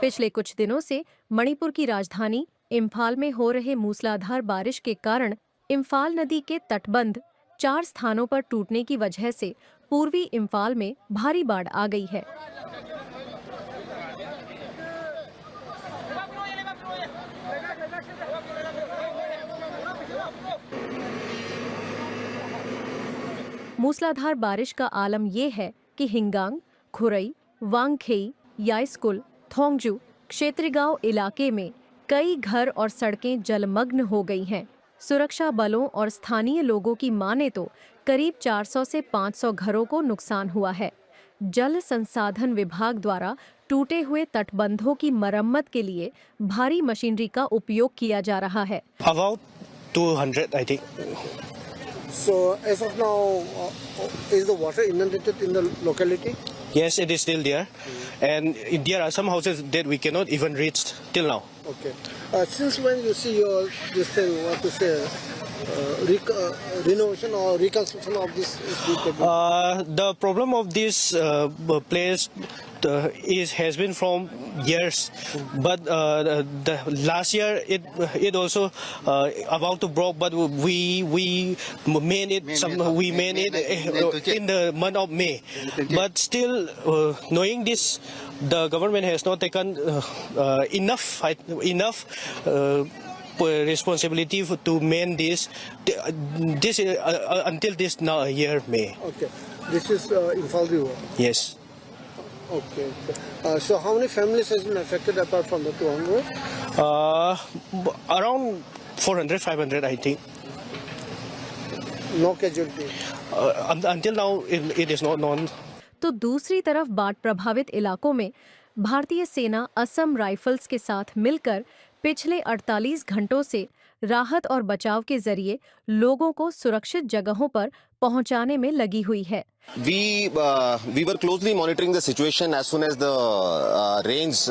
पिछले कुछ दिनों से मणिपुर की राजधानी इम्फाल में हो रहे मूसलाधार बारिश के कारण इम्फाल नदी के तटबंध 4 स्थानों पर टूटने की वजह से पूर्वी इम्फाल में भारी बाढ़ आ गई है। मूसलाधार बारिश का आलम ये है कि हिंगांग, खुरई, वांगखेई, याइस्कुल, थोंगजू, क्षेत्रीगांव इलाके में कई घर और सड़कें जलमग्न हो गई हैं। सुरक्षा बलों और स्थानीय लोगों की माने तो करीब 400 से 500 घरों को नुकसान हुआ है। जल संसाधन विभाग द्वारा टूटे हुए तटबंधों की मरम्मत के लिए भारी मशीनरी का उपयोग किया जा रहा है। About 200, I think. So as of now, is the water inundated in the locality? Yes, it is still there, and there are some houses that we cannot even reach till now. Okay. Since when you see this thing, what to say, renovation or reconstruction of this is being taken? The problem of this place has been from years, but the last year it also about to broke, but we made it in the month of May. But still, knowing this, the government has not taken enough responsibility to mend this until this now year May. Okay. This is Imphal River. Yes. Okay. So how many families has been affected apart from the 200? Around 400, 500, I think. No casualty. Until now, it is not known. तो दूसरी तरफ बाढ़ प्रभावित इलाकों में भारतीय सेना Assam rifles के साथ मिलकर पिछले 48 घंटों से राहत और बचाव के जरिए लोगों को सुरक्षित जगहों पर पहुंचाने में लगी हुई है। We were closely monitoring the situation as soon as the rains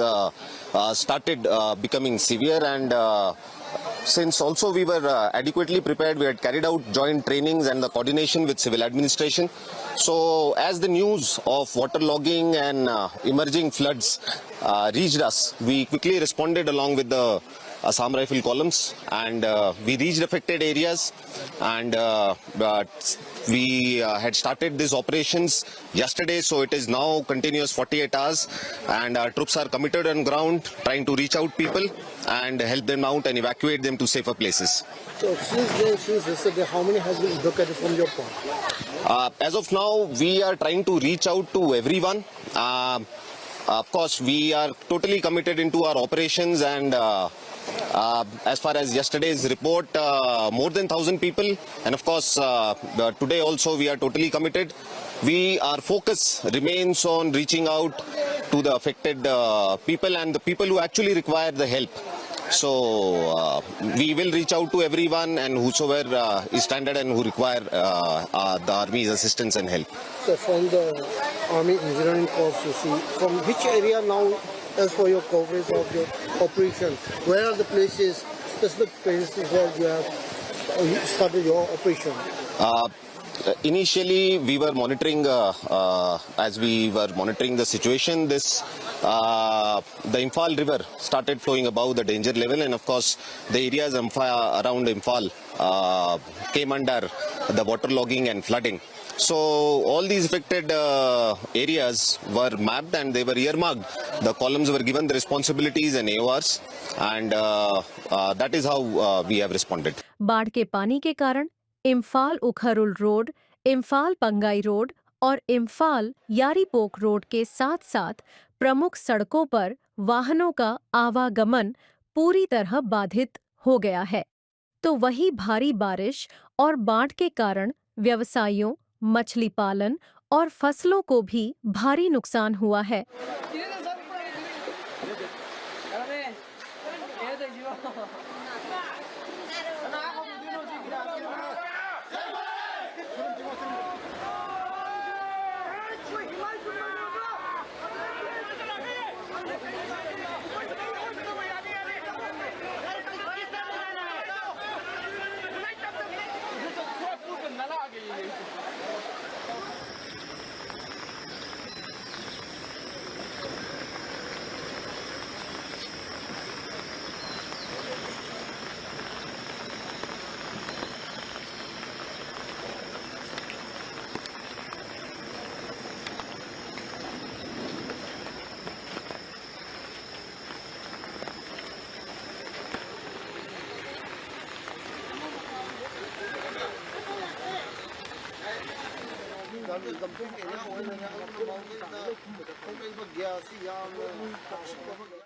started becoming severe, and since also we were adequately prepared, we had carried out joint trainings and the coordination with civil administration. So as the news of waterlogging and emerging floods reached us, we quickly responded along with the Assam Rifle columns, and we reached affected areas, and we had started these operations yesterday, so it is now continuous 48 hours, and our troops are committed on ground trying to reach out people and help them out and evacuate them to safer places. So since yesterday, how many has been evacuated from your point? As of now, we are trying to reach out to everyone. Of course, we are totally committed into our operations, and as far as yesterday's report, more than 1,000 people, and of course today also we are totally committed. Our focus remains on reaching out to the affected people and the people who actually require the help. So we will reach out to everyone and whosoever is stranded and who require the Army's assistance and help. So from the Army Engineering Corps, you see, from which area now, as for your coverage of your operation, where are the places, specific places where you have started your operation? Initially, we were monitoring, as we were monitoring the situation, the Imphal River started flowing above the danger level, and of course, the areas around Imphal came under the waterlogging and flooding. So all these affected areas were mapped and they were earmarked. The columns were given the responsibilities and AORs, and that is how we have responded. बाढ़ के पानी के कारण Imphal Ukhrul road, Imphal पंगाई road और Imphal यारीपोक road के साथ साथ प्रमुख सड़कों पर वाहनों का आवागमन पूरी तरह बाधित हो गया है। तो वही भारी बारिश और बाढ़ के कारण व्यवसायियों, मछली पालन और फसलों को भी भारी नुकसान हुआ है। the complete area oil and the mountain, the company was gas, yeah,